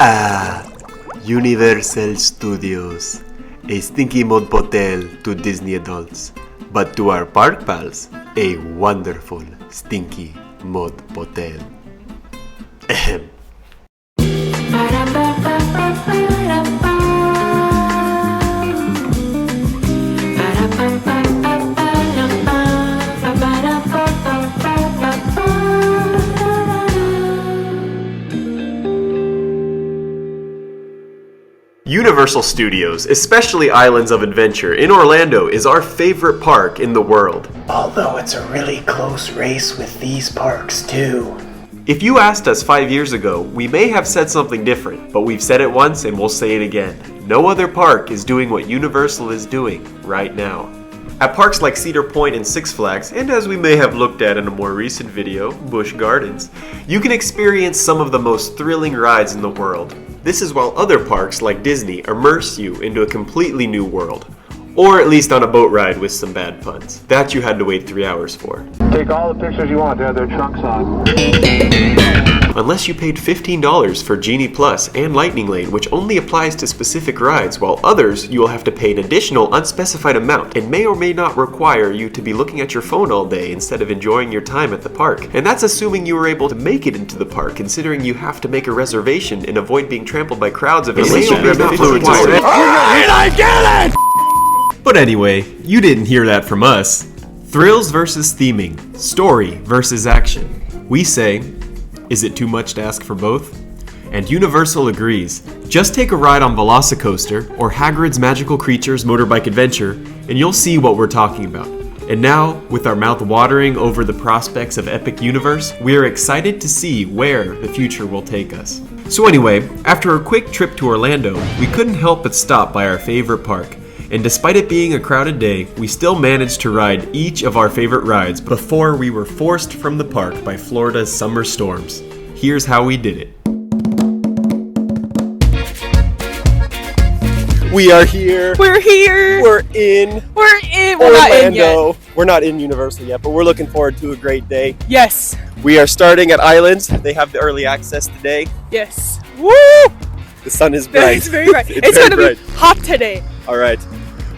Ah, Universal Studios, a stinky mod hotel to Disney adults, but to our park pals, a wonderful stinky mod hotel. Ahem. Universal Studios, especially Islands of Adventure in Orlando, is our favorite park in the world. Although it's a really close race with these parks too. If you asked us 5 years ago, we may have said something different, but we've said it once and we'll say it again. No other park is doing what Universal is doing right now. At parks like Cedar Point and Six Flags, and as we may have looked at in a more recent video, Busch Gardens, you can experience some of the most thrilling rides in the world. This is while other parks like Disney immerse you into a completely new world. Or at least on a boat ride with some bad puns. That you had to wait 3 hours for. Take all the pictures you want, they have their trunks on. Unless you paid $15 for Genie Plus and Lightning Lane, which only applies to specific rides, while others you will have to pay an additional unspecified amount and may or may not require you to be looking at your phone all day instead of enjoying your time at the park. And that's assuming you were able to make it into the park, considering you have to make a reservation and avoid being trampled by crowds of I get it! But anyway, you didn't hear that from us. Thrills versus theming, story versus action. We say, is it too much to ask for both? And Universal agrees. Just take a ride on Velocicoaster or Hagrid's Magical Creatures Motorbike Adventure and you'll see what we're talking about. And now, with our mouth watering over the prospects of Epic Universe, we are excited to see where the future will take us. So anyway, after a quick trip to Orlando, we couldn't help but stop by our favorite park. And despite it being a crowded day, we still managed to ride each of our favorite rides before we were forced from the park by Florida's summer storms. Here's how we did it. We are here. We're here. We're in. We're in. Orlando. We're not in yet. We're not in Universal yet, but we're looking forward to a great day. Yes. We are starting at Islands. They have the early access today. Yes. Woo! The sun is bright. It's very bright. It's very gonna bright. be hot today. All right.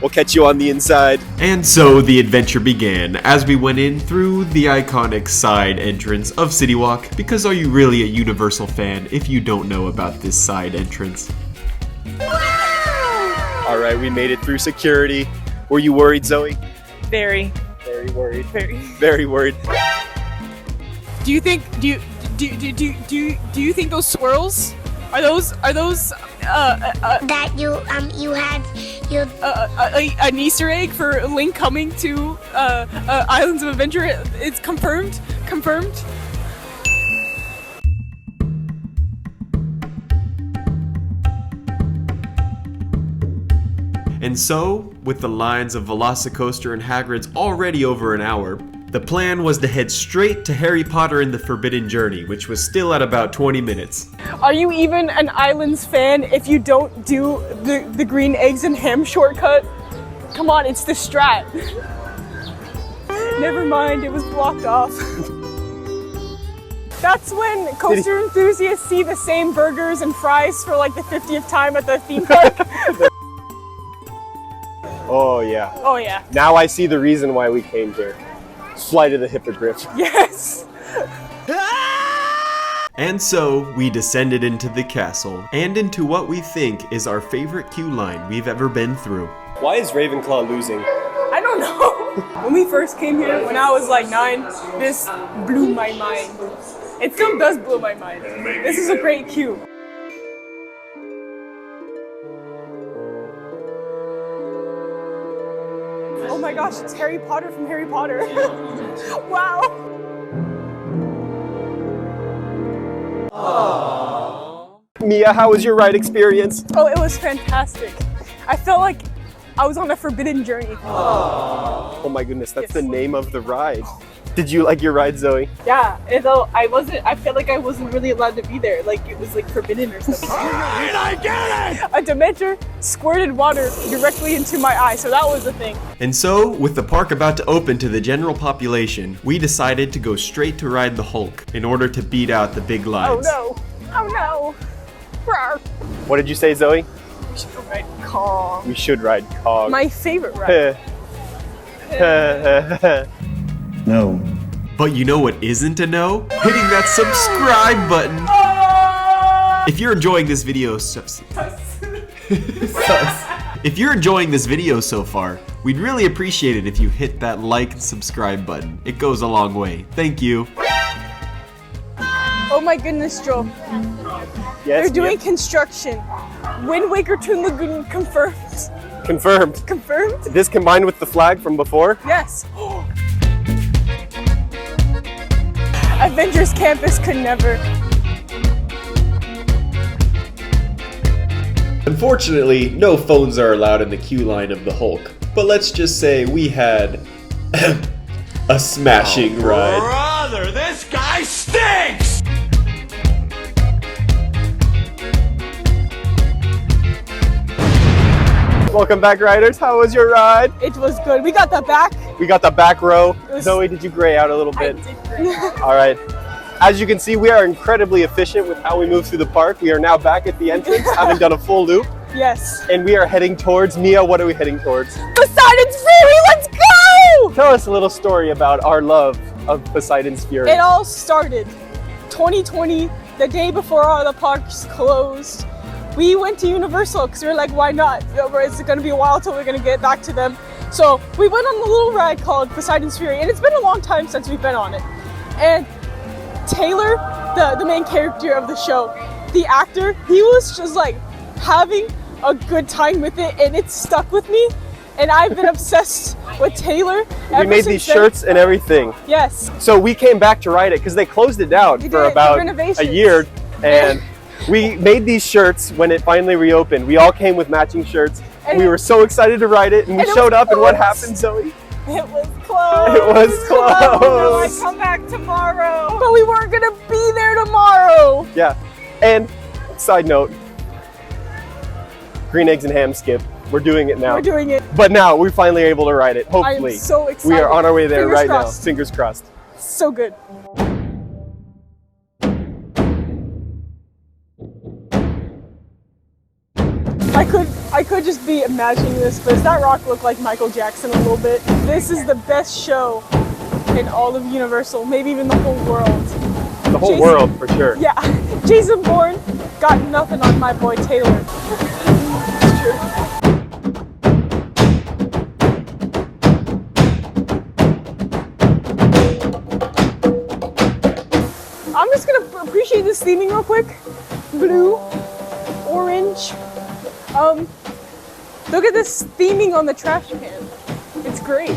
We'll catch you on the inside. And so the adventure began as we went in through the iconic side entrance of City Walk. Because are you really a Universal fan if you don't know about this side entrance? All right, we made it through security. Were you worried, Zoe? Very. Very worried. Very. Very worried. Do you think you think those swirls are those that you had an Easter egg for Link coming to Islands of Adventure? It's confirmed. And so, with the lines of Velocicoaster and Hagrid's already over an hour, the plan was to head straight to Harry Potter and the Forbidden Journey, which was still at about 20 minutes. Are you even an Islands fan if you don't do the green eggs and ham shortcut? Come on, it's the strat. Never mind, it was blocked off. That's when coaster enthusiasts see the same burgers and fries for like the 50th time at the theme park. Oh, yeah. Oh, yeah. Now I see the reason why we came here. Flight of the Hippogriff. Yes. And so, we descended into the castle, and into what we think is our favorite queue line we've ever been through. Why is Ravenclaw losing? I don't know. When we first came here, when I was like 9, this blew my mind. It still does blow my mind. This is a great queue. Oh my gosh, it's Harry Potter from Harry Potter. Wow. Mia, how was your ride experience? Oh, it was fantastic. I felt like I was on a forbidden journey. Oh my goodness, that's Yes. the name of the ride. Did you like your ride, Zoe? Yeah, although I felt like I wasn't really allowed to be there. Like it was like forbidden or something. I get it! A Dementor squirted water directly into my eye, so that was the thing. And so, with the park about to open to the general population, we decided to go straight to ride the Hulk in order to beat out the big Oh lines. no. Oh no. What did you say, Zoe? We should go ride Kong. We should ride Cog. My favorite ride. No. But you know what isn't a no? Hitting that subscribe button. If you're enjoying this video If you're enjoying this video so far, we'd really appreciate it if you hit that like and subscribe button. It goes a long way. Thank you. Oh my goodness, Joe. Yes, They're doing Mia? construction. Wind Waker Toon Lagoon confirmed. Confirmed. Confirmed? This combined with the flag from before? Yes. Avengers Campus could never. Unfortunately, no phones are allowed in the queue line of the Hulk. But let's just say we had a smashing ride. Brother, this guy stinks! Welcome back, riders. How was your ride? It was good. We got the back. We got the back row. was- Zoe, did you gray out a little I bit? did great. All right. As you can see, we are incredibly efficient with how we move through the park. We are now back at the entrance, having done a full loop, Yes. and we are heading towards, Mia, what are we heading towards? Poseidon's Fury, let's go! Tell us a little story about our love of Poseidon's Fury. It all started 2020, the day before all the parks closed. We went to Universal because we were like, why not? It's going to be a while till we're going to get back to them. So we went on a little ride called Poseidon's Fury, and it's been a long time since we've been on it. And Taylor, the main character of the show, the actor, he was just like having a good time with it, and it stuck with me. And I've been obsessed with Taylor we ever made since these then. shirts and everything. Yes. So we came back to ride it because they closed it down They for did, about the renovations. a year, and we made these shirts when it finally reopened. We all came with matching shirts. And We were so excited to ride it, and we and it showed was up, and what closed. happened, Zoe? It was closed. It was No, closed. I come back tomorrow. But we weren't gonna be there tomorrow. Yeah. And side note, green eggs and ham skip. We're doing it now. We're doing it. But now we're finally able to ride it. I Hopefully. am so excited. We are on our way there Fingers right crossed. now. Fingers crossed. So good. I could just be imagining this, but does that rock look like Michael Jackson a little bit? This is the best show in all of Universal, maybe even the whole world. The whole Jason- world, for sure. Yeah, Jason Bourne got nothing on my boy Taylor. It's true. I'm just gonna appreciate this theming real quick. Blue, orange. Look at this theming on the trash can. It's great.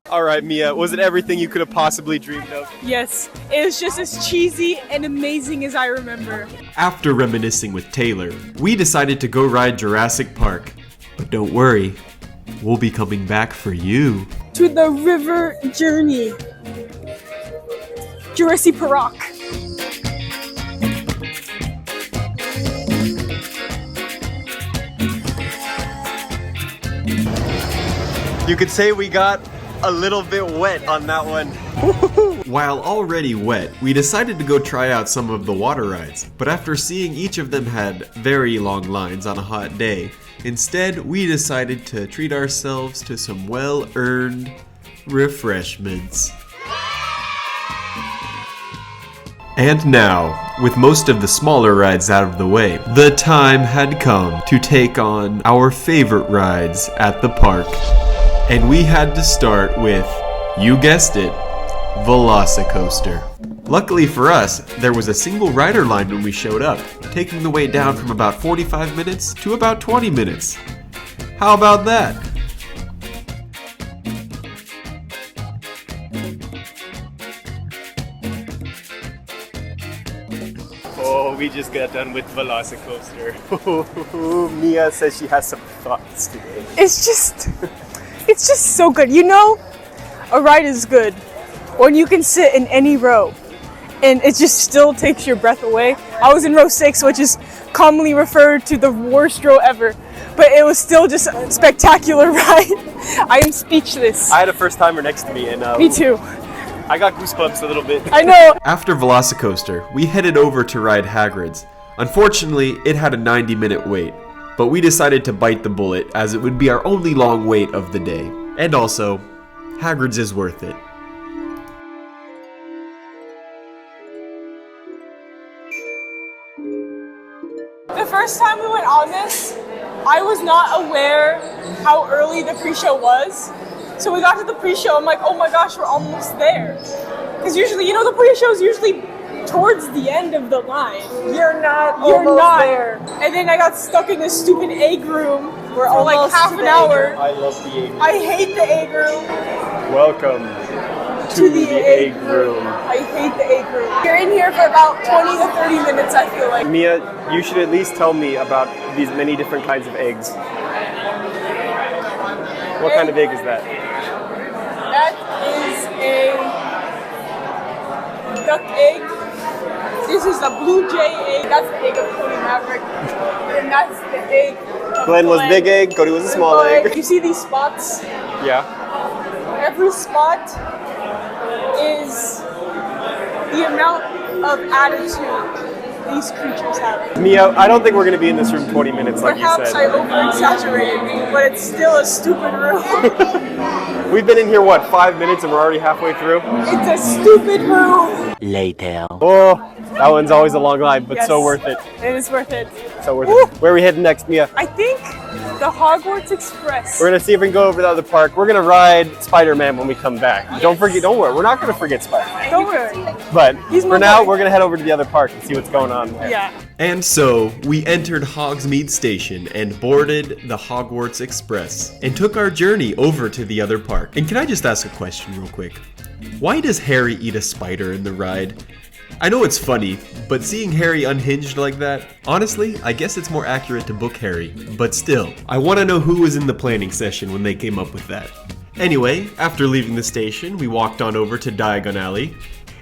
All right, Mia, was it everything you could have possibly dreamed of? Yes, it was just as cheesy and amazing as I remember. After reminiscing with Taylor, we decided to go ride Jurassic Park. But don't worry, we'll be coming back for you. To the river journey. Jurassic Park. You could say we got a little bit wet on that one. While already wet, we decided to go try out some of the water rides, but after seeing each of them had very long lines on a hot day, instead we decided to treat ourselves to some well-earned refreshments. And now, with most of the smaller rides out of the way, the time had come to take on our favorite rides at the park. And we had to start with, you guessed it, Velocicoaster. Luckily for us, there was a single rider line when we showed up, taking the wait down from about 45 minutes to about 20 minutes. How about that? Oh, we just got done with Velocicoaster. Mia says she has some thoughts today. It's just so good. You know, a ride is good when you can sit in any row and it just still takes your breath away. I was in row 6, which is commonly referred to the worst row ever. but it was still just a spectacular ride. I am speechless. I had a first timer next to me, and Me too. I got goosebumps a little bit. I know. After Velocicoaster, we headed over to ride Hagrid's. Unfortunately, it had a 90-minute wait, but we decided to bite the bullet as it would be our only long wait of the day. And also, Hagrid's is worth it. The first time we went on this, I was not aware how early the pre-show was. So we got to the pre-show, I'm like, oh my gosh, we're almost there. Because usually, you know, the pre-show is usually towards the end of the line. You're not there. And then I got stuck in this stupid egg room for like half an hour. I love the egg room. I hate the egg room. Welcome to the egg room. I hate the egg room. You're in here for about 20 to 30 minutes, I feel like. Mia, you should at least tell me about these many different kinds of eggs. What kind of egg is that? That is a duck egg. This is a blue jay egg. That's the egg of Cody Maverick. And that's the egg of Glenn was big egg, Cody was a small egg. You see these spots? Yeah. Every spot is the amount of attitude these creatures have. Mia, I don't think we're going to be in this room 20 minutes like Perhaps you I said. over-exaggerated, but it's still a stupid room. We've been in here, what, 5 minutes and we're already halfway through? It's a stupid room. Later. Oh, that one's always a long line, but so Yes. worth it. It is worth it. So worth it. Where are we heading next, Mia? I think the Hogwarts Express. We're going to see if we can go over to the other park. We're going to ride Spider-Man when we come back. Don't forget, don't worry, we're not going to forget Spider-Man. Don't worry. But He's for my now, boy. we're going to head over to the other park and see what's going on there. Yeah. And so, we entered Hogsmeade Station and boarded the Hogwarts Express and took our journey over to the other park. And can I just ask a question real quick? Why does Harry eat a spider in the ride? I know it's funny, but seeing Harry unhinged like that, honestly, I guess it's more accurate to book Harry. But still, I want to know who was in the planning session when they came up with that. Anyway, after leaving the station, we walked on over to Diagon Alley.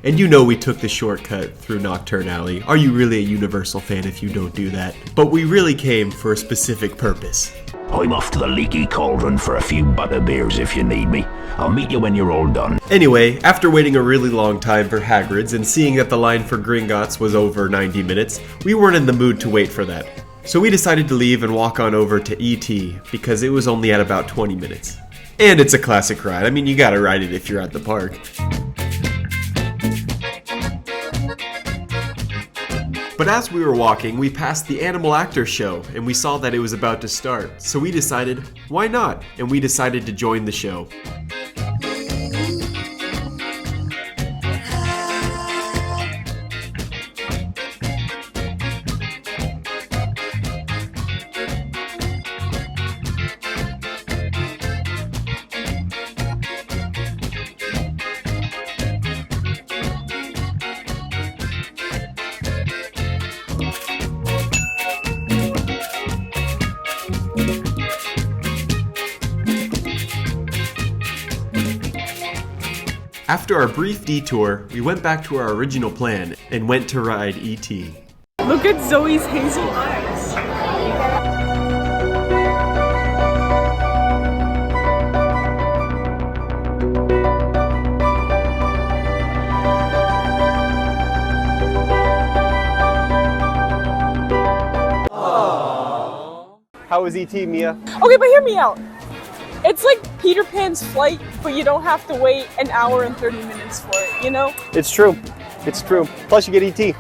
And you know we took the shortcut through Nocturne Alley. Are you really a Universal fan if you don't do that? But we really came for a specific purpose. I'm off to the Leaky Cauldron for a few butterbeers if you need me. I'll meet you when you're all done. Anyway, after waiting a really long time for Hagrid's and seeing that the line for Gringotts was over 90 minutes, we weren't in the mood to wait for that. So we decided to leave and walk on over to E.T. because it was only at about 20 minutes. And it's a classic ride. I mean, you gotta ride it if you're at the park. But as we were walking, we passed the Animal Actor show, and we saw that it was about to start. So we decided, why not? And we decided to join the show. After our brief detour, we went back to our original plan and went to ride E.T. Look at Zoe's hazel eyes. How was E.T., Mia? Okay, but hear me out. It's like Peter Pan's flight, but you don't have to wait an hour and 30 minutes for it, you know? It's true. It's true. Plus you get E.T.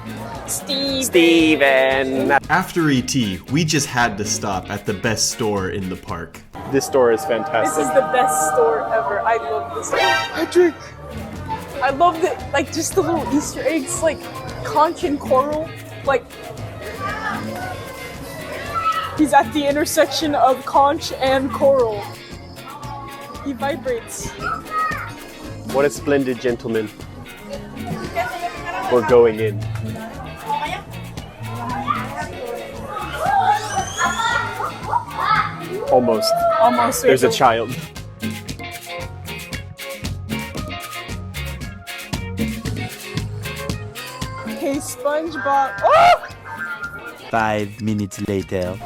Steven. After E.T., we just had to stop at the best store in the park. This store is This fantastic. is the best store ever. I love this store. Patrick! I love the, like, just the little Easter eggs, like conch and coral. Like, he's at the intersection of conch and coral. He vibrates. What a splendid gentleman. We're going in. Almost. Almost. There's a child. Hey, SpongeBob. Oh! 5 minutes later.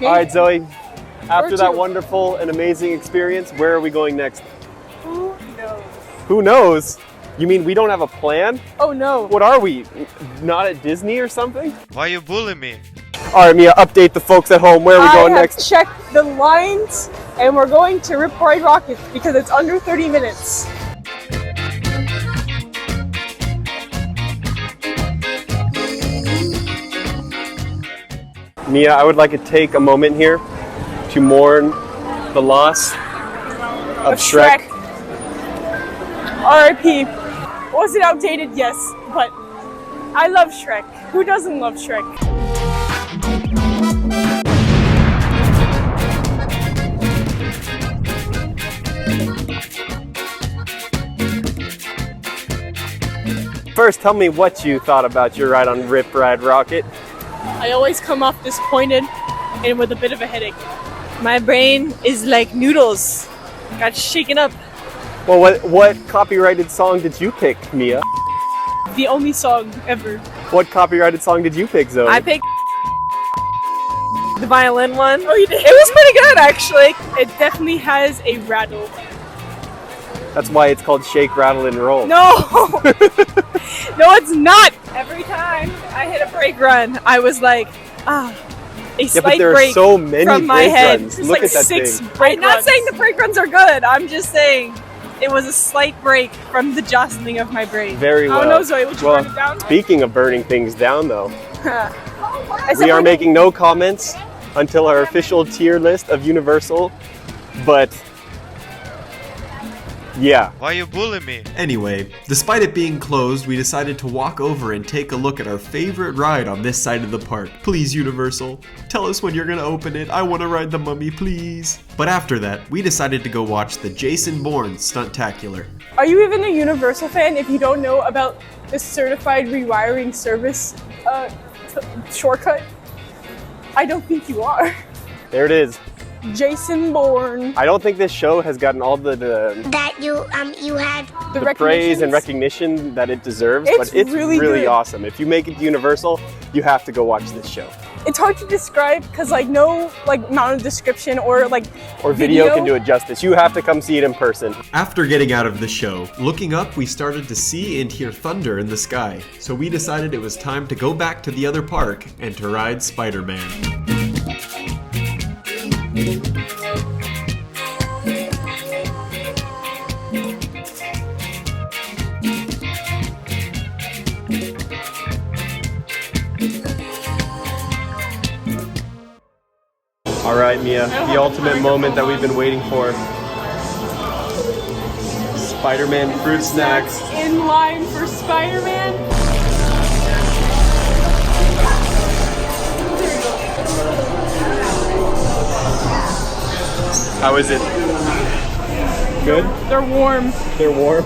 All right, Zoe. After that 2. wonderful and amazing experience, where are we going next? Who knows? Who knows? You mean we don't have a plan? Oh no. What are we? Not at Disney or something? Why you bully me? All right, Mia, update the folks at home. Where are we going I have next? checked the lines, and we're going to Rip Ride Rocket because it's under 30 minutes. Mia, I would like to take a moment here to mourn the loss of Shrek. R.I.P. Was it outdated? Yes, but I love Shrek. Who doesn't love Shrek? First, tell me what you thought about your ride on Rip Ride Rocket. I always come off disappointed and with a bit of a headache. My brain is like noodles. Got shaken up. Well, what copyrighted song did you pick, Mia? The only song ever. What copyrighted song did you pick, Zoe? I picked the violin one. Oh, you did? It was pretty good, actually. It definitely has a rattle. That's why it's called Shake, Rattle, and Roll. No! No, it's not! Every time I hit a brake run, I was like, a Yeah, slight but there are break so many from my brake head. runs. There's Look like at that 6 thing. brake I'm not runs. saying the brake runs are good. I'm just saying it was a slight break from the jostling of my brain. Very well. I don't know, Zoe, would you burn it down? Speaking of burning things down, though, Except we are for- making no comments until our official tier list of Universal, but yeah. Why you bully me? Anyway, despite it being closed, we decided to walk over and take a look at our favorite ride on this side of the park. Please, Universal, tell us when you're gonna open it. I wanna ride the Mummy, please. But after that, we decided to go watch the Jason Bourne Stuntacular. Are you even a Universal fan if you don't know about the certified rewiring service shortcut? I don't think you are. There it is. Jason Bourne. I don't think this show has gotten all the That you had. The praise and recognitions. recognition that it deserves, It's but it's really really good. awesome. If you make it to Universal, you have to go watch this show. It's hard to describe because like no like amount of description or like Or video can do it justice. You have to come see it in person. After getting out of the show, looking up, we started to see and hear thunder in the sky. So we decided it was time to go back to the other park and to ride Spider-Man. All right, Mia, the ultimate moment that we've been waiting for. Spider-Man fruit snacks. in line for Spider-Man. How is it? Good? They're warm. They're warm.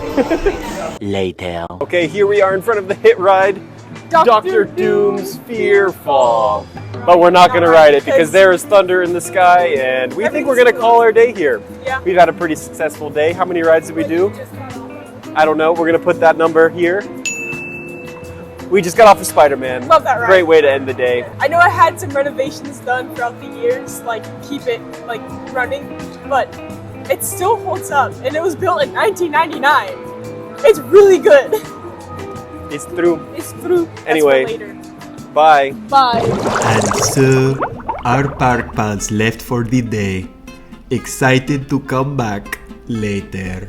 Later. Okay, here we are in front of the hit ride, Dr. Doom's Fear Fall. But we're not going to ride it because there is thunder in the sky, and we think we're going to call our day here. Yeah. We've had a pretty successful day. How many rides did we do? I don't know. We're going to put that number here. We just got off of Spider-Man. Love that ride. Great way to end the day. I know I had some renovations done throughout the years, like keep it like running, but it still holds up, and it was built in 1999. It's really good. It's through. It's through. That's Anyway. for later. Bye. Bye. And so, our park pals left for the day, excited to come back later.